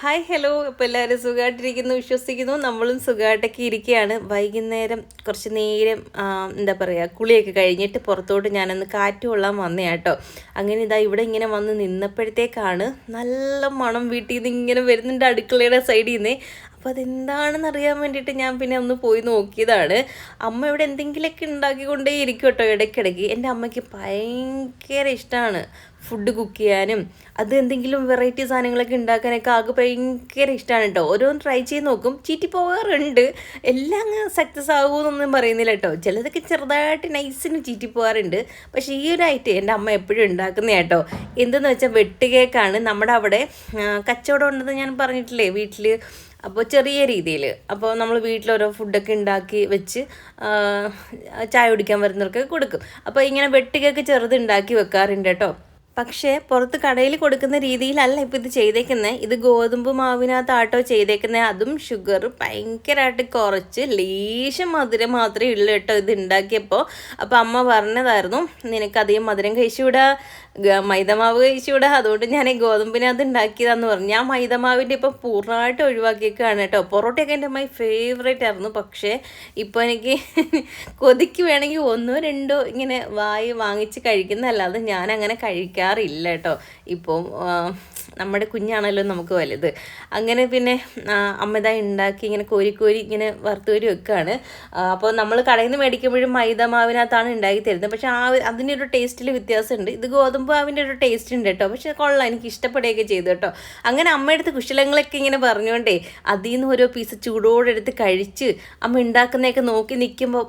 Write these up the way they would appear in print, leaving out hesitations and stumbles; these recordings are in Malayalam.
Hi hello. ഇപ്പോൾ എല്ലാവരും സുഖമായിട്ടിരിക്കുന്നു വിശ്വസിക്കുന്നു. നമ്മളും സുഖമായിട്ടൊക്കെ ഇരിക്കുകയാണ്. വൈകുന്നേരം കുറച്ച് നേരം എന്താ പറയുക, കുളിയൊക്കെ കഴിഞ്ഞിട്ട് പുറത്തോട്ട് ഞാനൊന്ന് കാറ്റ് കൊള്ളാൻ വന്നേ കേട്ടോ. അങ്ങനെ ഇതാ ഇവിടെ ഇങ്ങനെ വന്ന് നിന്നപ്പോഴത്തേക്കാണ് നല്ല മണം വീട്ടിൽ നിന്ന് ഇങ്ങനെ വരുന്നുണ്ട്, അടുക്കളയുടെ സൈഡിൽ നിന്ന്. അപ്പോൾ അതെന്താണെന്ന് അറിയാൻ വേണ്ടിയിട്ട് ഞാൻ പിന്നെ ഒന്ന് പോയി നോക്കിയതാണ്. അമ്മ ഇവിടെ എന്തെങ്കിലുമൊക്കെ ഉണ്ടാക്കിക്കൊണ്ടേ ഇരിക്കും കേട്ടോ ഇടയ്ക്കിടയ്ക്ക്. എൻ്റെ അമ്മയ്ക്ക് ഭയങ്കര ഇഷ്ടമാണ് ഫുഡ് കുക്ക് ചെയ്യാനും അത് എന്തെങ്കിലും വെറൈറ്റി സാധനങ്ങളൊക്കെ ഉണ്ടാക്കാനൊക്കെ ആകെ ഭയങ്കര ഇഷ്ടമാണ് കേട്ടോ. ഓരോന്ന് ട്രൈ ചെയ്ത് നോക്കും, ചീറ്റി പോകാറുണ്ട്. എല്ലാം അങ്ങ് സക്സസ് ആകുമെന്നൊന്നും പറയുന്നില്ല കേട്ടോ. ചിലതൊക്കെ ചെറുതായിട്ട് നൈസിന് ചീറ്റി പോകാറുണ്ട്. പക്ഷേ ഈ ഒരു ഐറ്റം എൻ്റെ അമ്മ എപ്പോഴും ഉണ്ടാക്കുന്ന കേട്ടോ. എന്തെന്ന് വെച്ചാൽ വെട്ട് കേക്കാണ്. നമ്മുടെ അവിടെ കച്ചവടം ഉണ്ടെന്ന് ഞാൻ പറഞ്ഞിട്ടില്ലേ വീട്ടിൽ. അപ്പോൾ ചെറിയ രീതിയിൽ, അപ്പോൾ നമ്മൾ വീട്ടിലോരോ ഫുഡൊക്കെ ഉണ്ടാക്കി വെച്ച് ചായ കുടിക്കാൻ വരുന്നവർക്കൊക്കെ കൊടുക്കും. അപ്പോൾ ഇങ്ങനെ വെട്ടുകയൊക്കെ ചെറുത് ഉണ്ടാക്കി വെക്കാറുണ്ട് കേട്ടോ. പക്ഷേ പുറത്ത് കടയിൽ കൊടുക്കുന്ന രീതിയിലല്ല ഇപ്പോൾ ഇത് ചെയ്തേക്കുന്നത്. ഇത് ഗോതമ്പ് മാവിനകത്താട്ടോ ചെയ്തേക്കുന്നത്. അതും ഷുഗർ ഭയങ്കരമായിട്ട് കുറച്ച് ലേശം മധുരം മാത്രമേ ഉള്ളൂ കേട്ടോ ഇത് ഉണ്ടാക്കിയപ്പോൾ. അപ്പോൾ അമ്മ പറഞ്ഞതായിരുന്നു, നിനക്കധികം മധുരം കഴിച്ചുകൂടാ, മൈദമാവ് കഴിച്ചുകൂടാ, അതുകൊണ്ട് ഞാൻ ഈ ഗോതമ്പിനകത്ത് ഉണ്ടാക്കിയതാന്ന് പറഞ്ഞു. ഞാൻ മൈദമാവിൻ്റെ ഇപ്പം പൂർണ്ണമായിട്ട് ഒഴിവാക്കിയേക്കാണ് കേട്ടോ. പൊറോട്ടയൊക്കെ എൻ്റെ ഫേവറേറ്റ് ആയിരുന്നു. പക്ഷേ ഇപ്പോൾ എനിക്ക് കൊതിക്ക് വേണമെങ്കിൽ ഒന്നോ രണ്ടോ ഇങ്ങനെ വാങ്ങിച്ച് കഴിക്കുന്നതല്ലാതെ ഞാൻ അങ്ങനെ കഴിക്കാറില്ല കേട്ടോ. ഇപ്പോൾ നമ്മുടെ കുഞ്ഞാണല്ലോ നമുക്ക് വലുത്. അങ്ങനെ പിന്നെ അമ്മ ഉണ്ടാക്കി ഇങ്ങനെ കോരി ഇങ്ങനെ വറുത്ത് കോരി വെക്കുകയാണ്. അപ്പോൾ നമ്മൾ കടയിൽ നിന്ന് മേടിക്കുമ്പോഴും മൈദ മാവിനകത്താണ് ഉണ്ടാക്കി തരുന്നത്. പക്ഷേ അതിൻ്റെ ഒരു ടേസ്റ്റിൽ വ്യത്യാസമുണ്ട്. ഇത് ഗോതമ്പ് മാവിൻ്റെ ഒരു ടേസ്റ്റ് ഉണ്ട് കേട്ടോ. പക്ഷേ കൊള്ളാം, എനിക്ക് ഇഷ്ടപ്പെടുകയൊക്കെ ചെയ്തു കേട്ടോ. അങ്ങനെ അമ്മയെടുത്ത് കുശലങ്ങളൊക്കെ ഇങ്ങനെ പറഞ്ഞുകൊണ്ടേ അതിൽ നിന്ന് ഓരോ പീസ് ചൂടോടെടുത്ത് കഴിച്ച് അമ്മ ഉണ്ടാക്കുന്നതൊക്കെ നോക്കി നിൽക്കുമ്പോൾ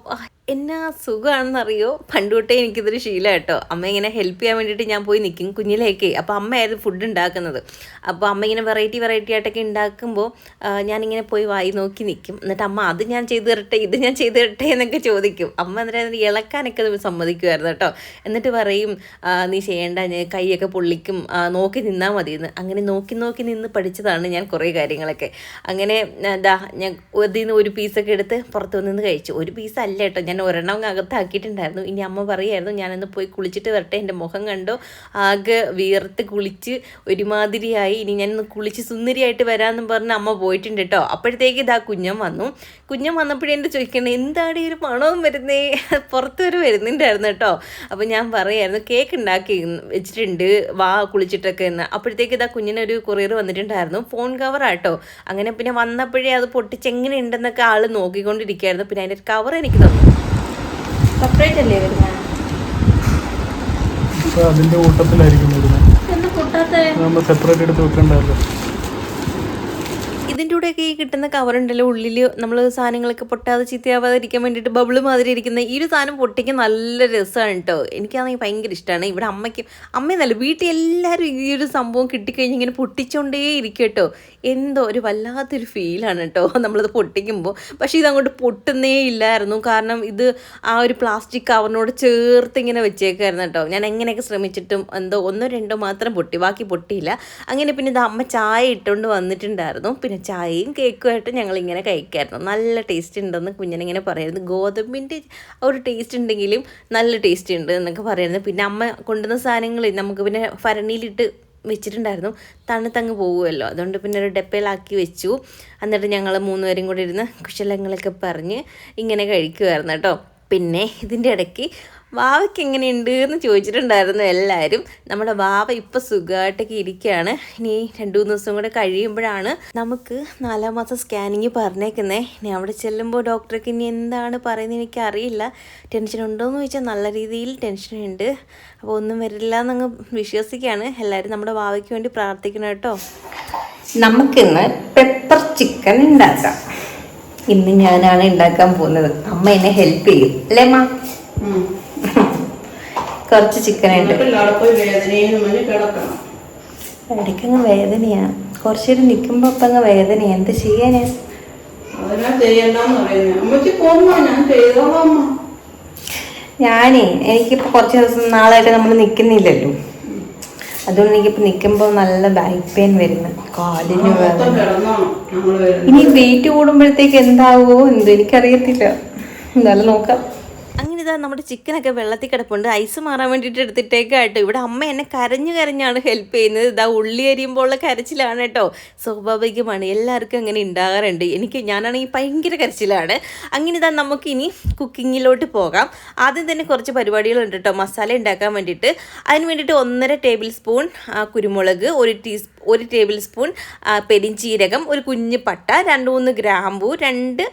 എന്നാ സുഖമാണെന്നറിയോ. പണ്ട് തൊട്ടേ എനിക്കിതൊരു ശീലം കേട്ടോ. അമ്മ ഇങ്ങനെ ഹെൽപ്പ് ചെയ്യാൻ വേണ്ടിയിട്ട് ഞാൻ പോയി നിൽക്കും കുഞ്ഞിലേക്ക്. അപ്പോൾ അമ്മയായിരുന്നു ഫുഡ് ഉണ്ടാക്കുന്നത്. അപ്പോൾ അമ്മ ഇങ്ങനെ വെറൈറ്റി ആയിട്ടൊക്കെ ഉണ്ടാക്കുമ്പോൾ ഞാനിങ്ങനെ പോയി വായി നോക്കി നിൽക്കും. എന്നിട്ട് അമ്മ അത് ഞാൻ ചെയ്തു തരട്ടെ, ഇത് ഞാൻ ചെയ്തു തരട്ടെ എന്നൊക്കെ ചോദിക്കും. അമ്മ എന്നിട്ട് ഇളക്കാനൊക്കെ സമ്മതിക്കുമായിരുന്നു കേട്ടോ. എന്നിട്ട് പറയും, നീ ചെയ്യേണ്ട, കൈയൊക്കെ പൊള്ളിക്കും, നോക്കി നിന്നാൽ മതിയെന്ന്. അങ്ങനെ നോക്കി നിന്ന് പഠിച്ചതാണ് ഞാൻ കുറേ കാര്യങ്ങളൊക്കെ. അങ്ങനെ ഞാൻ അതിൽ നിന്ന് ഒരു പീസൊക്കെ എടുത്ത് പുറത്തു നിന്ന് കഴിച്ചു. ഒരു പീസല്ല കേട്ടോ, ഞാൻ ഒരെണ്ണം അകത്താക്കിയിട്ടുണ്ടായിരുന്നു. ഇനി അമ്മ പറയായിരുന്നു, ഞാനൊന്ന് പോയി കുളിച്ചിട്ട് വരട്ടെ, എൻ്റെ മുഖം കണ്ടോ ആകെ വീർത്ത് കുളിച്ച് ഒരുമാതിരിയായി, ഇനി ഞാനൊന്ന് കുളിച്ച് സുന്ദരിയായിട്ട് വരാമെന്നും പറഞ്ഞ് അമ്മ പോയിട്ടുണ്ട് കേട്ടോ. അപ്പോഴത്തേക്ക് ഇതാ കുഞ്ഞൻ വന്നപ്പോഴേ എൻ്റെ ചോദിക്കണേ, എന്താണ് ഈ ഒരു മണവും വരുന്നേ, പുറത്ത് വരെ വരുന്നുണ്ടായിരുന്നു കേട്ടോ. അപ്പോൾ ഞാൻ പറയായിരുന്നു, കേക്ക് ഉണ്ടാക്കി വെച്ചിട്ടുണ്ട്, വാ കുളിച്ചിട്ടൊക്കെ എന്ന്. അപ്പോഴത്തേക്ക് ഇതാ കുഞ്ഞിനൊരു കൊറിയർ വന്നിട്ടുണ്ടായിരുന്നു, ഫോൺ കവറാട്ടോ. അങ്ങനെ പിന്നെ വന്നപ്പോഴേ അത് പൊട്ടിച്ചെങ്ങനെ ഉണ്ടെന്നൊക്കെ ആൾ നോക്കിക്കൊണ്ടിരിക്കുകയായിരുന്നു. പിന്നെ അതിൻ്റെ കവർ എനിക്ക് തന്നു. സെപ്പറേറ്റ് അല്ലേ വരുന്നത്? അതിന്റെ കൂട്ടത്തിലായിരിക്കും നമ്മൾ സെപ്പറേറ്റ് എടുത്ത് വെക്കണ്ടല്ലോ. ഇതിൻ്റെ കൂടെയൊക്കെ ഈ കിട്ടുന്ന കവറുണ്ടല്ലോ, ഉള്ളിൽ നമ്മൾ സാധനങ്ങളൊക്കെ പൊട്ടാതെ ചീത്തയാവാതിരിക്കാൻ വേണ്ടിയിട്ട് ബബിള് മാതിരി ഇരിക്കുന്ന ഈ ഒരു സാധനം പൊട്ടിക്കാൻ നല്ല രസമാണ് കേട്ടോ. എനിക്കാണെങ്കിൽ ഭയങ്കര ഇഷ്ടമാണ്. ഇവിടെ അമ്മയെന്നല്ല വീട്ടിൽ എല്ലാവരും ഈ ഒരു സംഭവം കിട്ടിക്കഴിഞ്ഞ് ഇങ്ങനെ പൊട്ടിച്ചുകൊണ്ടേ ഇരിക്കും കേട്ടോ. എന്തോ ഒരു വല്ലാത്തൊരു ഫീലാണ് കേട്ടോ നമ്മളത് പൊട്ടിക്കുമ്പോൾ. പക്ഷേ ഇതങ്ങോട്ട് പൊട്ടുന്നേ ഇല്ലായിരുന്നു. കാരണം ഇത് ആ ഒരു പ്ലാസ്റ്റിക് കവറിനോട് ചേർത്ത് ഇങ്ങനെ വെച്ചേക്കായിരുന്നു കേട്ടോ. ഞാൻ എങ്ങനെയൊക്കെ ശ്രമിച്ചിട്ടും എന്തോ ഒന്നോ രണ്ടോ മാത്രം പൊട്ടി, ബാക്കി പൊട്ടിയില്ല. അങ്ങനെ പിന്നെ ഇത് അമ്മ ചായ ഇട്ടുകൊണ്ട് വന്നിട്ടുണ്ടായിരുന്നു. പിന്നെ ചായയും കേക്കുമായിട്ട് ഞങ്ങളിങ്ങനെ കഴിക്കായിരുന്നു. നല്ല ടേസ്റ്റ് ഉണ്ടെന്ന് കുഞ്ഞിനിങ്ങനെ പറയുന്നത്. ഗോതമ്പിൻ്റെ ഒരു ടേസ്റ്റ് ഉണ്ടെങ്കിലും നല്ല ടേസ്റ്റ് ഉണ്ട് എന്നൊക്കെ പറയുന്നത്. പിന്നെ അമ്മ കൊണ്ടുവന്ന സാധനങ്ങൾ നമുക്ക് പിന്നെ ഭരണിയിലിട്ട് വെച്ചിട്ടുണ്ടായിരുന്നു, തണുത്തങ്ങ് പോകുമല്ലോ. അതുകൊണ്ട് പിന്നെ ഒരു ഡപ്പയിലാക്കി വെച്ചു. എന്നിട്ട് ഞങ്ങൾ 3 പേരും കൂടി ഇരുന്ന് കുശലങ്ങളൊക്കെ പറഞ്ഞ് ഇങ്ങനെ കഴിക്കുമായിരുന്നു കേട്ടോ. പിന്നെ ഇതിൻ്റെ ഇടയ്ക്ക് വാവയ്ക്ക് എങ്ങനെയുണ്ട് എന്ന് ചോദിച്ചിട്ടുണ്ടായിരുന്നു എല്ലാവരും. നമ്മുടെ വാവ ഇപ്പോൾ സുഖമായിട്ടൊക്കെ ഇരിക്കുകയാണ്. ഇനി 2-3 ദിവസം കൂടെ കഴിയുമ്പോഴാണ് നമുക്ക് 4-ാം മാസം സ്കാനിങ് പറഞ്ഞേക്കുന്നത്. ഇനി അവിടെ ചെല്ലുമ്പോൾ ഡോക്ടർക്ക് ഇനി എന്താണ് പറയുന്നത് എനിക്കറിയില്ല. ടെൻഷൻ ഉണ്ടോയെന്ന് ചോദിച്ചാൽ നല്ല രീതിയിൽ ടെൻഷനുണ്ട്. അപ്പോൾ ഒന്നും വരില്ല എന്നങ്ങ് വിശ്വസിക്കുകയാണ്. എല്ലാവരും നമ്മുടെ വാവയ്ക്ക് വേണ്ടി പ്രാർത്ഥിക്കണം കേട്ടോ. നമുക്കിന്ന് പെപ്പർ ചിക്കൻ ഉണ്ടാക്കാം. ഇന്ന് ഞാനാണ് ഉണ്ടാക്കാൻ പോകുന്നത്. അമ്മ എന്നെ ഹെൽപ്പ് ചെയ്യും അല്ലേ അമ്മ? കുറച്ച് ചിക്കൻ ഉണ്ട്. ഇടയ്ക്കങ്ങ് വേദനയാ, കുറച്ചേരം നിൽക്കുമ്പോ അപ്പൊ അങ്ങ് വേദനയാ. എന്ത് ചെയ്യാനാ? എനിക്കിപ്പോ കുറച്ച് ദിവസം നാളായിട്ട് നമ്മൾ നിക്കുന്നില്ലല്ലോ, അതുകൊണ്ട് എനിക്കിപ്പോ നിക്കുമ്പോ നല്ല ബാക്ക് പെയിൻ വരുന്നു, കാലിന് വേദന. ഇനി വെയിറ്റ് കൂടുമ്പോഴത്തേക്ക് എന്താവോ എന്തോ എനിക്കറിയത്തില്ല. എന്തായാലും നോക്കാം. അങ്ങനെ ഇതാ നമ്മുടെ ചിക്കനൊക്കെ വെള്ളത്തിൽ കിടപ്പുണ്ട്, ഐസ് മാറാൻ വേണ്ടിയിട്ട് എടുത്തിട്ടേക്കാട്ടോ. ഇവിടെ അമ്മ എന്നെ കരഞ്ഞാണ് ഹെൽപ്പ് ചെയ്യുന്നത്. ഇതാ ഉള്ളി അരിയുമ്പോൾ ഉള്ള കരച്ചിലാണ് കേട്ടോ, സ്വാഭാവികമാണ്, എല്ലാവർക്കും അങ്ങനെ ഉണ്ടാകാറുണ്ട്. ഞാനാണെങ്കിൽ ഭയങ്കര കരച്ചിലാണ്. അങ്ങനെ ഇതാ നമുക്കിനി കുക്കിങ്ങിലോട്ട് പോകാം. ആദ്യം തന്നെ കുറച്ച് പരിപാടികളുണ്ട് കേട്ടോ മസാല ഉണ്ടാക്കാൻ വേണ്ടിയിട്ട്. അതിന് വേണ്ടിയിട്ട് 1.5 ടേബിൾ സ്പൂൺ കുരുമുളക്, 1 ടേബിൾ സ്പൂൺ പെരിഞ്ചീരകം, ഒരു കുഞ്ഞ് പട്ട, 2-3 ഗ്രാമ്പൂ, 2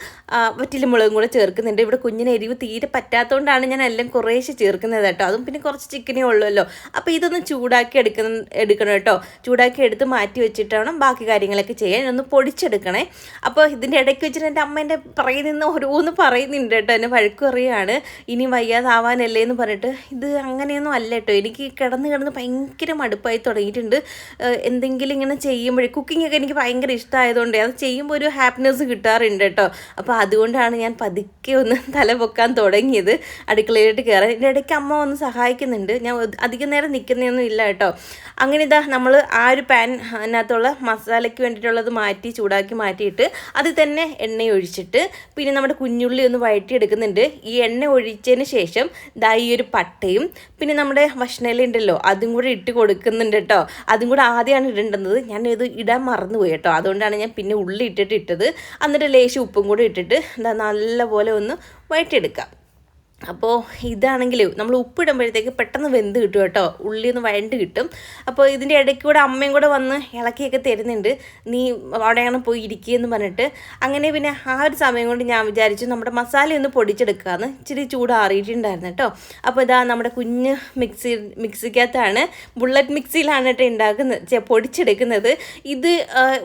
വറ്റൽമുളകും കൂടെ ചേർക്കുന്നുണ്ട്. ഇവിടെ കുഞ്ഞിന് എരിവ് തീരെ പറ്റാത്തതുകൊണ്ടാണ് ഞാൻ എല്ലാം കുറേശ്ശെ ചേർക്കുന്നത് കേട്ടോ. അതും പിന്നെ കുറച്ച് ചിക്കനേ ഉള്ളൂല്ലോ. അപ്പോൾ ഇതൊന്ന് ചൂടാക്കി എടുക്കണം കേട്ടോ. ചൂടാക്കി എടുത്ത് മാറ്റി വെച്ചിട്ടാണ് ബാക്കി കാര്യങ്ങളൊക്കെ ചെയ്യാൻ. ഒന്ന് പൊടിച്ചെടുക്കണേ. അപ്പോൾ ഇതിൻ്റെ ഇടയ്ക്ക് വെച്ചിട്ട് എൻ്റെ അമ്മ എൻ്റെ പറയുന്ന ഓരോന്ന് പറയുന്നുണ്ട് കേട്ടോ, എന്നെ വഴക്ക് പറയുകയാണ്, ഇനി വയ്യാതാവാനല്ലേ എന്ന് പറഞ്ഞിട്ട്. ഇത് അങ്ങനെയൊന്നും അല്ല കേട്ടോ, എനിക്ക് കിടന്ന് ഭയങ്കര മടുപ്പായി തുടങ്ങിയിട്ടുണ്ട്. എന്തെങ്കിലും ഇങ്ങനെ ചെയ്യുമ്പോഴേ, കുക്കിംഗ് ഒക്കെ എനിക്ക് ഭയങ്കര ഇഷ്ടമായതുകൊണ്ട് അത് ചെയ്യുമ്പോൾ ഒരു ഹാപ്പിനെസ് കിട്ടാറുണ്ട് കേട്ടോ. അപ്പോൾ അതുകൊണ്ടാണ് ഞാൻ പതുക്കെ ഒന്ന് തല പൊക്കാൻ തുടങ്ങിയത്, അടുക്കളയിലോട്ട് കയറാൻ. ഇതിൻ്റെ ഇടയ്ക്ക് അമ്മ വന്ന് സഹായിക്കുന്നുണ്ട്. ഞാൻ അധികം നേരം നിൽക്കുന്നതൊന്നും ഇല്ല കേട്ടോ. അങ്ങനെ ഇതാ നമ്മൾ ആ ഒരു പാനിനകത്തുള്ള മസാലയ്ക്ക് വേണ്ടിയിട്ടുള്ളത് ചൂടാക്കി മാറ്റിയിട്ട് അതിൽ തന്നെ എണ്ണ ഒഴിച്ചിട്ട് പിന്നെ നമ്മുടെ കുഞ്ഞുള്ളി ഒന്ന് വഴറ്റിയെടുക്കുന്നുണ്ട്. ഈ എണ്ണ ഒഴിച്ചതിന് ശേഷം ദാ ഈ ഒരു പട്ടയും പിന്നെ നമ്മുടെ വഷ്ണയില ഉണ്ടല്ലോ അതും കൂടെ ഇട്ട് കൊടുക്കുന്നുണ്ട് കേട്ടോ. അതും കൂടെ ആദ്യമാണ് ഇടേണ്ടത്, ഞാൻ ഇത് ഇടാൻ മറന്നുപോയി കേട്ടോ. അതുകൊണ്ടാണ് ഞാൻ പിന്നെ ഉള്ളി ഇട്ടത്. എന്നിട്ട് ലേശം ഉപ്പും കൂടെ ഇട്ടിട്ട് നല്ലപോലെ ഒന്ന് വഴറ്റിയെടുക്കാം. അപ്പോൾ ഇതാണെങ്കിൽ നമ്മൾ ഉപ്പിടുമ്പോഴത്തേക്ക് പെട്ടെന്ന് വെന്ത് കിട്ടും കേട്ടോ, ഉള്ളി ഒന്ന് വഴണ്ട് കിട്ടും. അപ്പോൾ ഇതിൻ്റെ ഇടയ്ക്ക് കൂടെ അമ്മയും കൂടെ വന്ന് ഇളക്കിയൊക്കെ തരുന്നുണ്ട്, നീ അവിടെയാണ് പോയി ഇരിക്കുകയെന്ന് പറഞ്ഞിട്ട്. അങ്ങനെ പിന്നെ ആ ഒരു സമയം കൊണ്ട് ഞാൻ വിചാരിച്ചു നമ്മുടെ മസാല ഒന്ന് പൊടിച്ചെടുക്കാമെന്ന്. ഇച്ചിരി ചൂടാറിയിട്ടുണ്ടായിരുന്നു കേട്ടോ. അപ്പോൾ ഇതാ നമ്മുടെ കുഞ്ഞ് മിക്സിക്കകത്താണ്, ബുള്ളറ്റ് മിക്സിയിലാണ് കേട്ടോ പൊടിച്ചെടുക്കുന്നത്. ഇത്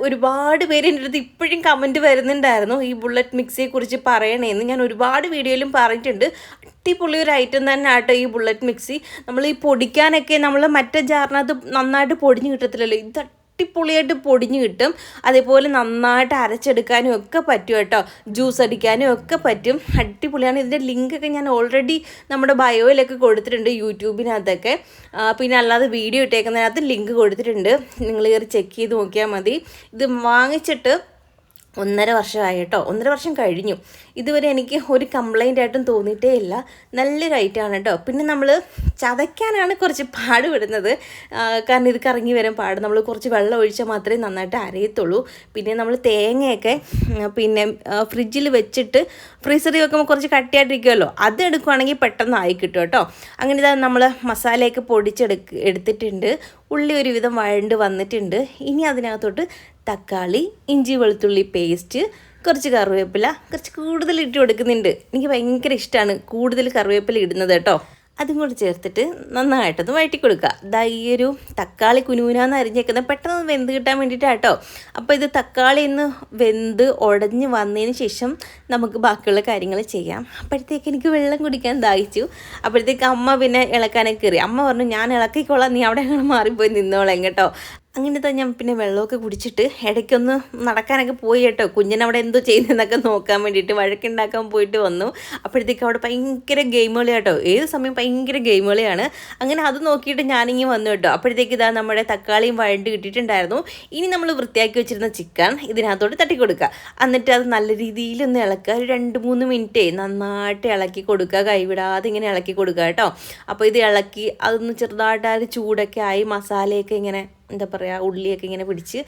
ഒരുപാട് പേര് എൻ്റെ അടുത്ത് ഇപ്പോഴും കമൻറ്റ് വരുന്നുണ്ടായിരുന്നു ഈ ബുള്ളറ്റ് മിക്സിയെക്കുറിച്ച് പറയണേന്ന്. ഞാൻ ഒരുപാട് വീഡിയോയിലും പറഞ്ഞിട്ടുണ്ട്. അടിപൊളി ഒരു ഐറ്റം തന്നെ ആട്ടോ ഈ ബുള്ളറ്റ് മിക്സി. നമ്മൾ ഈ പൊടിക്കാനൊക്കെ നമ്മൾ മറ്റേ ജാറിനകത്ത് നന്നായിട്ട് പൊടിഞ്ഞ് കിട്ടത്തില്ലല്ലോ, ഇത് അടിപൊളിയായിട്ട് പൊടിഞ്ഞ് കിട്ടും. അതേപോലെ നന്നായിട്ട് അരച്ചെടുക്കാനും ഒക്കെ പറ്റും കേട്ടോ, ജ്യൂസ് അടിക്കാനും ഒക്കെ പറ്റും. അടിപൊളിയാണ്. ഇതിൻ്റെ ലിങ്കൊക്കെ ഞാൻ ഓൾറെഡി നമ്മുടെ ബയോയിലൊക്കെ കൊടുത്തിട്ടുണ്ട്, യൂട്യൂബിനകത്തൊക്കെ. പിന്നെ അല്ലാതെ വീഡിയോ ഇട്ടേക്കുന്നതിനകത്ത് ലിങ്ക് കൊടുത്തിട്ടുണ്ട്, നിങ്ങൾ കയറി ചെക്ക് ചെയ്ത് നോക്കിയാൽ മതി. ഇത് വാങ്ങിച്ചിട്ട് 1.5 വർഷമായി കേട്ടോ, 1.5 വർഷം കഴിഞ്ഞു. ഇതുവരെ എനിക്ക് ഒരു കംപ്ലൈൻ്റ് ആയിട്ടും തോന്നിയിട്ടേ ഇല്ല. നല്ലൊരു ഐറ്റമാണ് കേട്ടോ. പിന്നെ നമ്മൾ ചതയ്ക്കാനാണ് കുറച്ച് പാടുപെടുന്നത്, കാരണം ഇത് കറങ്ങി വരാൻ നമ്മൾ കുറച്ച് വെള്ളം ഒഴിച്ചാൽ മാത്രമേ നന്നായിട്ട് അരയത്തുള്ളൂ. പിന്നെ നമ്മൾ തേങ്ങയൊക്കെ പിന്നെ ഫ്രിഡ്ജിൽ വെച്ചിട്ട് ഫ്രീസറിൽ വെക്കുമ്പോൾ കുറച്ച് കട്ടിയായിട്ടിരിക്കുമല്ലോ, അത് എടുക്കുകയാണെങ്കിൽ പെട്ടെന്ന് ആയി കിട്ടും കേട്ടോ. അങ്ങനെ ഇതാ നമ്മൾ മസാലയൊക്കെ എടുത്തിട്ടുണ്ട്. ഉള്ളി ഒരുവിധം വഴണ്ട് വന്നിട്ടുണ്ട്. ഇനി അതിനകത്തോട്ട് തക്കാളി, ഇഞ്ചി വെളുത്തുള്ളി പേസ്റ്റ്, കുറച്ച് കറിവേപ്പില, കുറച്ച് കൂടുതൽ ഇട്ട് കൊടുക്കുന്നുണ്ട്. എനിക്ക് ഭയങ്കര ഇഷ്ടമാണ് കൂടുതൽ കറിവേപ്പില ഇടുന്നത് കേട്ടോ. അതും കൂടി ചേർത്തിട്ട് നന്നായിട്ടൊന്ന് വഴറ്റി കൊടുക്കുക. ദാ ഈ ഒരു തക്കാളി കുനുകുനാന്ന് അരിഞ്ഞേക്കുന്നത് പെട്ടെന്ന് വെന്ത് കിട്ടാൻ വേണ്ടിയിട്ടാണ് കേട്ടോ. അപ്പോൾ ഇത് തക്കാളി ഒന്ന് വെന്ത് ഉടഞ്ഞ് വന്നതിന് ശേഷം നമുക്ക് ബാക്കിയുള്ള കാര്യങ്ങൾ ചെയ്യാം. അപ്പോഴത്തേക്ക് എനിക്ക് വെള്ളം കുടിക്കാൻ ദാഹിച്ചു. അപ്പോഴത്തേക്ക് അമ്മ പിന്നെ ഇളക്കാനൊക്കെ കയറി. അമ്മ പറഞ്ഞു ഞാൻ ഇളക്കിക്കോളാം, നീ അവിടെ മാറിപ്പോയി നിന്നോളാം കേട്ടോ. അങ്ങനെ തന്നെ ഞാൻ പിന്നെ വെള്ളമൊക്കെ കുടിച്ചിട്ട് ഇടയ്ക്കൊന്ന് നടക്കാനൊക്കെ പോയി കേട്ടോ. കുഞ്ഞിനവിടെ എന്തോ ചെയ്യുന്നതെന്നൊക്കെ നോക്കാൻ വേണ്ടിയിട്ട് വഴക്കുണ്ടാക്കാൻ പോയിട്ട് വന്നു. അപ്പോഴത്തേക്ക് അവിടെ ഭയങ്കര ഗെയിം കളി കേട്ടോ, ഏത് സമയം ഭയങ്കര ഗെയിം കളിയാണ്. അങ്ങനെ അത് നോക്കിയിട്ട് ഞാനിങ്ങനെ വന്നു കേട്ടോ. അപ്പോഴത്തേക്ക് ഇതാ നമ്മുടെ തക്കാളിയും വഴണ്ട് കിട്ടിയിട്ടുണ്ടായിരുന്നു. ഇനി നമ്മൾ വൃത്തിയാക്കി വെച്ചിരുന്ന ചിക്കൻ ഇതിനകത്തോട്ട് തട്ടി കൊടുക്കുക. എന്നിട്ട് അത് നല്ല രീതിയിലൊന്ന് ഇളക്കുക. ഒരു 2-3 മിനിറ്റ് നന്നായിട്ട് ഇളക്കി കൊടുക്കുക, കൈവിടാതെ ഇങ്ങനെ ഇളക്കി കൊടുക്കുക കേട്ടോ. അപ്പോൾ ഇത് ഇളക്കി അതൊന്ന് ചെറുതായിട്ട് ആ ഒരു ചൂടൊക്കെ ആയി മസാലയൊക്കെ ഇങ്ങനെ എന്താ പറയുക ഉള്ളിയൊക്കെ ഇങ്ങനെ പിടിച്ച്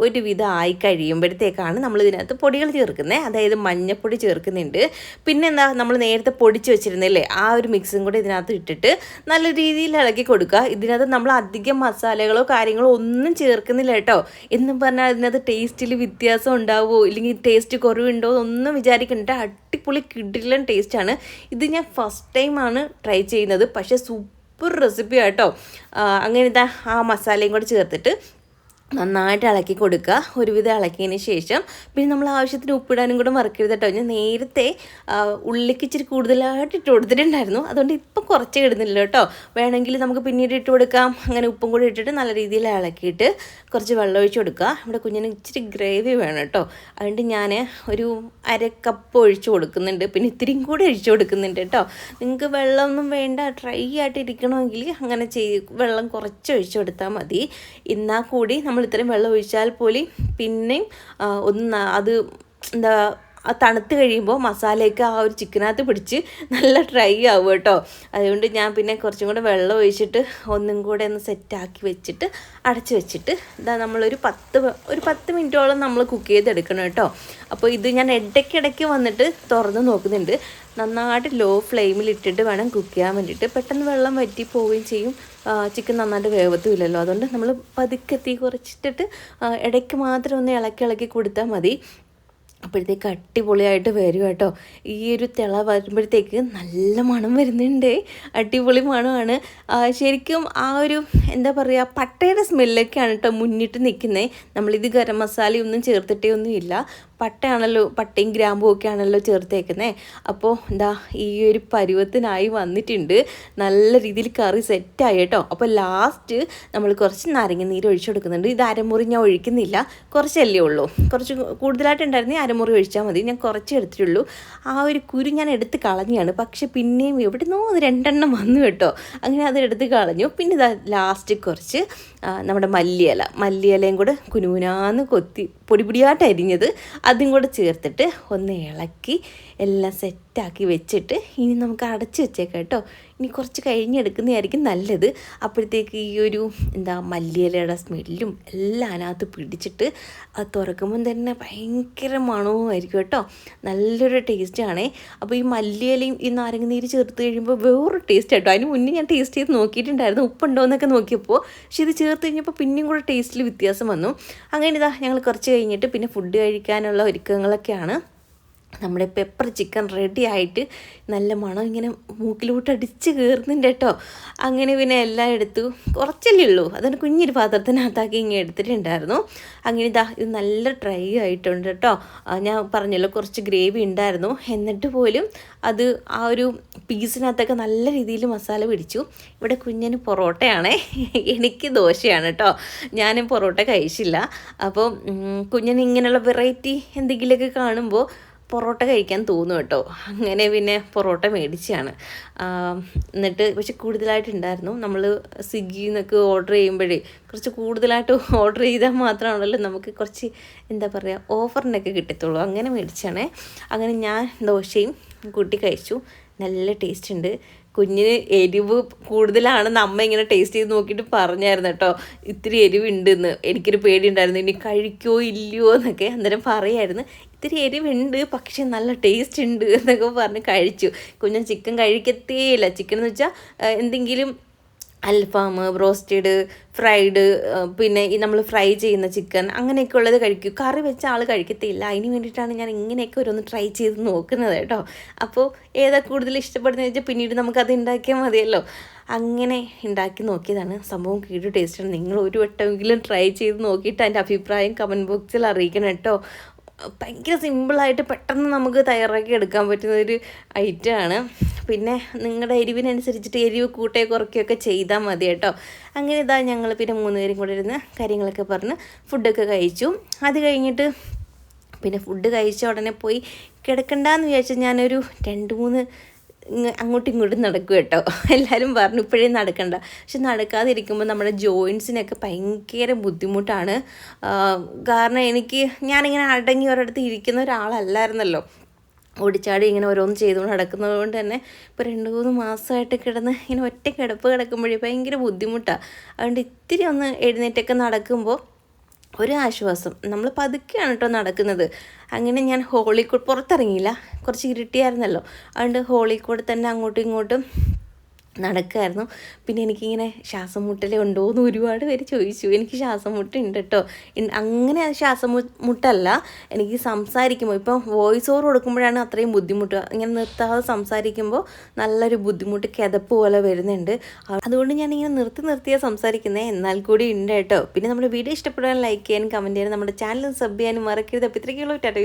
ഒരുവിധം ആയി കഴിയുമ്പോഴത്തേക്കാണ് നമ്മൾ ഇതിനകത്ത് പൊടികൾ ചേർക്കുന്നത്. അതായത് മഞ്ഞൾപ്പൊടി ചേർക്കുന്നുണ്ട്. പിന്നെ എന്താ നമ്മൾ നേരത്തെ പൊടിച്ച് വെച്ചിരുന്നില്ലേ ആ ഒരു മിക്സും കൂടെ ഇതിനകത്ത് ഇട്ടിട്ട് നല്ല രീതിയിൽ ഇളക്കി കൊടുക്കുക. ഇതിനകത്ത് നമ്മൾ അധികം മസാലകളോ കാര്യങ്ങളോ ഒന്നും ചേർക്കുന്നില്ല കേട്ടോ. എന്നും പറഞ്ഞാൽ ഇതിനകത്ത് ടേസ്റ്റിൽ വ്യത്യാസം ഉണ്ടാവുമോ ഇല്ലെങ്കിൽ ടേസ്റ്റ് കുറവുണ്ടോ എന്നൊന്നും വിചാരിക്കണ്ട. അടിപൊളി കിടിലൻ ടേസ്റ്റാണ്. ഇത് ഞാൻ ഫസ്റ്റ് ടൈമാണ് ട്രൈ ചെയ്യുന്നത്, പക്ഷേ സൂപ്പർ റെസിപ്പി ആട്ടോ. അങ്ങനെ ഇതാ ആ മസാലയും കൂടെ ചേർത്തിട്ട് നന്നായിട്ട് ഇളക്കി കൊടുക്കുക. ഒരുവിധം ഇളക്കിയതിന് ശേഷം പിന്നെ നമ്മൾ ആവശ്യത്തിന് ഉപ്പിടാനും കൂടെ മറക്കരുത് കേട്ടോ. ഞാൻ നേരത്തെ ഉള്ളിക്ക് ഇച്ചിരി കൂടുതലായിട്ട് ഇട്ട് കൊടുത്തിട്ടുണ്ടായിരുന്നു, അതുകൊണ്ട് ഇപ്പം കുറച്ച് ഇടുന്നില്ല കേട്ടോ. വേണമെങ്കിൽ നമുക്ക് പിന്നീട് ഇട്ട് കൊടുക്കാം. അങ്ങനെ ഉപ്പും കൂടി ഇട്ടിട്ട് നല്ല രീതിയിൽ ഇളക്കിയിട്ട് കുറച്ച് വെള്ളം ഒഴിച്ച് കൊടുക്കുക. ഇവിടെ കുഞ്ഞിന് ഇച്ചിരി ഗ്രേവി വേണം കേട്ടോ, അതുകൊണ്ട് ഞാൻ ഒരു 1/2 കപ്പ് ഒഴിച്ച് കൊടുക്കുന്നുണ്ട്. പിന്നെ ഇത്തിരിയും കൂടി ഒഴിച്ച് കൊടുക്കുന്നുണ്ട് കേട്ടോ. നിങ്ങൾക്ക് വെള്ളമൊന്നും വേണ്ട, ഡ്രൈ ആയിട്ട് ഇരിക്കണമെങ്കിൽ അങ്ങനെ വെള്ളം കുറച്ച് ഒഴിച്ച് കൊടുത്താൽ മതി. എന്നാൽ കൂടി നമ്മൾ ഇത്രയും വെള്ളം ഒഴിച്ചാൽ പോലും പിന്നെയും ഒന്ന് അത് എന്താ തണുത്ത് കഴിയുമ്പോൾ മസാലയൊക്കെ ആ ഒരു ചിക്കനകത്ത് പിടിച്ച് നല്ല ഡ്രൈ ആവും കേട്ടോ. അതുകൊണ്ട് ഞാൻ പിന്നെ കുറച്ചും കൂടെ വെള്ളം ഒഴിച്ചിട്ട് ഒന്നും കൂടെ ഒന്ന് സെറ്റാക്കി വെച്ചിട്ട് അടച്ച് വെച്ചിട്ട് ഇതാ നമ്മളൊരു 10 മിനിറ്റോളം നമ്മൾ കുക്ക് ചെയ്തെടുക്കണം കേട്ടോ. അപ്പോൾ ഇത് ഞാൻ ഇടയ്ക്കിടയ്ക്ക് വന്നിട്ട് തുറന്ന് നോക്കുന്നുണ്ട്. നന്നായിട്ട് ലോ ഫ്ലെയിമിൽ ഇട്ടിട്ട് വേണം കുക്ക് ചെയ്യാൻ വേണ്ടിയിട്ട്. പെട്ടെന്ന് വെള്ളം വറ്റി പോവുകയും ചെയ്യും, ചിക്കൻ നന്നായിട്ട് വേവത്തുമില്ലല്ലോ. അതുകൊണ്ട് നമ്മൾ പതുക്കെ തീ കുറച്ചിട്ടിട്ട് ഇടയ്ക്ക് മാത്രം ഒന്ന് ഇളക്കി കൊടുത്താൽ മതി. അപ്പോഴത്തേക്ക് അടിപൊളിയായിട്ട് വരും കേട്ടോ. ഈ ഒരു തിള വരുമ്പോഴത്തേക്ക് നല്ല മണം വരുന്നുണ്ട്, അടിപൊളി മണമാണ്. ശരിക്കും ആ ഒരു എന്താ പറയുക, പട്ടയുടെ സ്മെല്ലൊക്കെയാണ് കേട്ടോ മുന്നിട്ട് നിൽക്കുന്നത്. നമ്മളിത് ഗരം മസാലയൊന്നും ചേർത്തിട്ടേ ഒന്നുമില്ല, പട്ടയും ഗ്രാമ്പും ഒക്കെ ആണല്ലോ ചേർത്തേക്കുന്നത്. അപ്പോൾ എന്താ ഈ ഒരു പരുവത്തിനായി വന്നിട്ടുണ്ട്. നല്ല രീതിയിൽ കറി സെറ്റായി കേട്ടോ. അപ്പോൾ ലാസ്റ്റ് നമ്മൾ കുറച്ച് നാരങ്ങ ഒഴിച്ചു കൊടുക്കുന്നുണ്ട്. ഇത് അരമുറി ഞാൻ ഒഴിക്കുന്നില്ല, കുറച്ചല്ലേ ഉള്ളൂ. കുറച്ച് കൂടുതലായിട്ടുണ്ടായിരുന്നെങ്കിൽ അരമുറി ഒഴിച്ചാൽ മതി. ഞാൻ കുറച്ച് എടുത്തിട്ടുള്ളൂ. ആ ഒരു കുരു ഞാൻ എടുത്ത് കളഞ്ഞാണ്, പക്ഷെ പിന്നെയും എവിടുന്നോ അത് 2 എണ്ണം വന്നു കേട്ടോ. അങ്ങനെ അത് എടുത്ത് കളഞ്ഞു. പിന്നെ ഇതാ ലാസ്റ്റ് കുറച്ച് നമ്മുടെ മല്ലിയിലയും കൂടെ കുനുകുനാന്ന് കൊത്തി പൊടിയായിട്ട് അരിഞ്ഞത് അതും കൂടെ ചേർത്തിട്ട് ഒന്ന് ഇളക്കി എല്ലാം സെറ്റാക്കി വെച്ചിട്ട് ഇനി നമുക്ക് അടച്ച് വെച്ചേക്കാം കേട്ടോ. ഇനി കുറച്ച് കഴിഞ്ഞെടുക്കുന്നതായിരിക്കും നല്ലത്. അപ്പോഴത്തേക്ക് ഈ ഒരു മല്ലിയിലയുടെ സ്മെല്ലും എല്ലാം അതിനകത്ത് പിടിച്ചിട്ട് അത് തുറക്കുമ്പം തന്നെ ഭയങ്കര മണവുമായിരിക്കും കേട്ടോ. നല്ലൊരു ടേസ്റ്റാണേ. അപ്പോൾ ഈ മല്ലിയിലയും ഈ നാരങ്ങനീര് ചേർത്ത് കഴിയുമ്പോൾ വേറൊരു ടേസ്റ്റ് കേട്ടോ. അതിന് മുന്നേ ഞാൻ ടേസ്റ്റ് ചെയ്ത് നോക്കിയിട്ടുണ്ടായിരുന്നു, ഉപ്പുണ്ടോ എന്നൊക്കെ നോക്കിയപ്പോൾ. പക്ഷേ ഇത് ചേർത്ത് കഴിഞ്ഞപ്പോൾ പിന്നെയും കൂടെ ടേസ്റ്റിൽ വ്യത്യാസം വന്നു. അങ്ങനെ ഇതാ ഞങ്ങൾ കുറച്ച് കഴിഞ്ഞിട്ട് പിന്നെ ഫുഡ് കഴിക്കാനുള്ള ഒരുക്കങ്ങളൊക്കെയാണ്. നമ്മുടെ പെപ്പർ ചിക്കൻ റെഡി ആയിട്ട് നല്ല മണം ഇങ്ങനെ മൂക്കിലോട്ട് അടിച്ച് കയറുന്നുണ്ട് കേട്ടോ. അങ്ങനെ പിന്നെ എല്ലാം എടുത്തു, കുറച്ചല്ലേ ഉള്ളൂ, അതുകൊണ്ട് കുഞ്ഞൊരു പാത്രത്തിനകത്താക്കി ഇങ്ങനെ എടുത്തിട്ടുണ്ടായിരുന്നു. അങ്ങനെ ഇതാ ഇത് നല്ല ഡ്രൈ ആയിട്ടുണ്ട് കേട്ടോ. ഞാൻ പറഞ്ഞല്ലോ കുറച്ച് ഗ്രേവി ഉണ്ടായിരുന്നു, എന്നിട്ട് പോലും അത് ആ ഒരു പീസിനകത്തൊക്കെ നല്ല രീതിയിൽ മസാല പിടിച്ചു. ഇവിടെ കുഞ്ഞിന് പൊറോട്ടയാണേ, എനിക്ക് ദോശയാണ് കേട്ടോ. ഞാനും പൊറോട്ട കഴിച്ചില്ല. അപ്പോൾ കുഞ്ഞിന് ഇങ്ങനെയുള്ള വെറൈറ്റി എന്തെങ്കിലുമൊക്കെ കാണുമ്പോൾ പൊറോട്ട കഴിക്കാൻ തോന്നും കേട്ടോ. അങ്ങനെ പിന്നെ പൊറോട്ട മേടിച്ചാണ്. എന്നിട്ട് പക്ഷെ കൂടുതലായിട്ടുണ്ടായിരുന്നു. നമ്മൾ സ്വിഗ്ഗിയിൽ നിന്നൊക്കെ ഓർഡർ ചെയ്യുമ്പോഴേ കുറച്ച് കൂടുതലായിട്ട് ഓർഡർ ചെയ്താൽ മാത്രമാണല്ലോ നമുക്ക് കുറച്ച് എന്താ പറയുക ഓഫറിനൊക്കെ കിട്ടത്തുള്ളൂ. അങ്ങനെ മേടിച്ചാണേ. അങ്ങനെ ഞാൻ ദോശയും കൂട്ടി കഴിച്ചു. നല്ല ടേസ്റ്റ് ഉണ്ട്. കുഞ്ഞിന് എരിവ് കൂടുതലാണെന്ന് അമ്മ ഇങ്ങനെ ടേസ്റ്റ് ചെയ്ത് നോക്കിയിട്ട് പറഞ്ഞായിരുന്നു കേട്ടോ. ഇത്തിരി എരിവുണ്ടെന്ന്. എനിക്കൊരു പേടിയുണ്ടായിരുന്നു, ഇനി കഴിക്കുമോ ഇല്ലയോ എന്നൊക്കെ. അന്നേരം പറയായിരുന്നു ഇത്തിരി എരിവുണ്ട് പക്ഷെ നല്ല ടേസ്റ്റ് ഉണ്ട് എന്നൊക്കെ പറഞ്ഞ് കഴിച്ചു. കുഞ്ഞൻ ചിക്കൻ കഴിക്കത്തേയില്ല. ചിക്കൻ എന്ന് വെച്ചാൽ എന്തെങ്കിലും അൽഫാം, ബ്രോസ്റ്റഡ്, ഫ്രൈഡ്, പിന്നെ ഈ നമ്മൾ ഫ്രൈ ചെയ്യുന്ന ചിക്കൻ അങ്ങനെയൊക്കെ ഉള്ളത് കഴിക്കും. കറി വെച്ച ആൾ കഴിക്കത്തില്ല. അതിന് വേണ്ടിയിട്ടാണ് ഞാൻ ഇങ്ങനെയൊക്കെ ഓരോന്ന് ട്രൈ ചെയ്ത് നോക്കുന്നത് കേട്ടോ. അപ്പോൾ ഏതാ കൂടുതൽ ഇഷ്ടപ്പെടുന്നത് വെച്ചാൽ പിന്നീട് നമുക്കത് ഉണ്ടാക്കിയാൽ മതിയല്ലോ. അങ്ങനെ ഉണ്ടാക്കി നോക്കിയതാണ്. സംഭവം കീഴ് ടേസ്റ്റാണ്. നിങ്ങൾ ഒരു വട്ടമെങ്കിലും ട്രൈ ചെയ്ത് നോക്കിയിട്ട് അതിൻ്റെ അഭിപ്രായം കമൻറ്റ് ബോക്സിൽ അറിയിക്കണം കേട്ടോ. ഭയങ്കര സിമ്പിളായിട്ട് പെട്ടെന്ന് നമുക്ക് തയ്യാറാക്കി എടുക്കാൻ പറ്റുന്ന ഒരു ഐറ്റമാണ്. പിന്നെ നിങ്ങളുടെ എരിവിനനുസരിച്ചിട്ട് എരിവ് കൂട്ടുകയോ കുറയ്ക്കുകയൊക്കെ ചെയ്താൽ മതി കേട്ടോ. അങ്ങനെ ഇതാ ഞങ്ങൾ പിന്നെ 3 പേരും കൂടെ ഇരുന്ന് കാര്യങ്ങളൊക്കെ പറഞ്ഞ് ഫുഡൊക്കെ കഴിച്ചു. അത് കഴിഞ്ഞിട്ട് പിന്നെ ഫുഡ് കഴിച്ച ഉടനെ പോയി കിടക്കണ്ടെന്ന് വിചാരിച്ചാൽ ഞാനൊരു 2-3 അങ്ങോട്ടും ഇങ്ങോട്ടും നടക്കും കേട്ടോ. എല്ലാവരും പറഞ്ഞു ഇപ്പോഴേ നടക്കണ്ട. പക്ഷെ നടക്കാതിരിക്കുമ്പോൾ നമ്മുടെ ജോയിൻസിനൊക്കെ ഭയങ്കര ബുദ്ധിമുട്ടാണ്. കാരണം ഞാനിങ്ങനെ അടങ്ങി ഒരിടത്ത് ഇരിക്കുന്ന ഒരാളല്ലായിരുന്നല്ലോ. ഓടിച്ചാടി ഇങ്ങനെ ഓരോന്ന് ചെയ്തുകൊണ്ട് നടക്കുന്നത് കൊണ്ട് തന്നെ ഇപ്പോൾ 2-3 മാസമായിട്ട് കിടന്ന് ഇങ്ങനെ ഒറ്റ കിടക്കുമ്പോഴേ ഭയങ്കര ബുദ്ധിമുട്ടാണ്. അതുകൊണ്ട് ഇത്തിരി ഒന്ന് എഴുന്നേറ്റൊക്കെ നടക്കുമ്പോൾ ഒരു ആശ്വാസം. നമ്മൾ പതുക്കെയാണ് കേട്ടോ നടക്കുന്നത്. അങ്ങനെ ഞാൻ ഹോളിൽ കൂടെ പുറത്തിറങ്ങിയില്ല, കുറച്ച് ഇരുട്ടിയായിരുന്നല്ലോ. അതുകൊണ്ട് ഹോളിൽ കൂടെ തന്നെ അങ്ങോട്ടും ഇങ്ങോട്ടും നടക്കുമായിരുന്നു. പിന്നെ എനിക്കിങ്ങനെ ശ്വാസം മുട്ടൽ ഉണ്ടോ എന്ന് ഒരുപാട് പേര് ചോദിച്ചു. എനിക്ക് ശ്വാസം മുട്ടുണ്ട് കേട്ടോ. അങ്ങനെ ശ്വാസം മുട്ടല്ല, എനിക്ക് സംസാരിക്കുമ്പോൾ ഇപ്പം വോയിസ് ഓവർ കൊടുക്കുമ്പോഴാണ് അത്രയും ബുദ്ധിമുട്ട്. ഇങ്ങനെ നിർത്താതെ സംസാരിക്കുമ്പോൾ നല്ലൊരു ബുദ്ധിമുട്ട്, കിതപ്പ് പോലെ വരുന്നുണ്ട്. അതുകൊണ്ട് ഞാനിങ്ങനെ നിർത്തിയാണ് സംസാരിക്കുന്നത്. എന്നാൽ കൂടി ഉണ്ട് കേട്ടോ. പിന്നെ നമ്മുടെ വീഡിയോ ഇഷ്ടപ്പെടാൻ ലൈക്ക് ചെയ്യാനും കമൻറ്റ് ചെയ്യാനും നമ്മുടെ ചാനൽ സബ് ചെയ്യാനും മറക്കരുത്. അപ്പോൾ ഇത്രയ്ക്കുള്ളൂ. ടാറ്റ.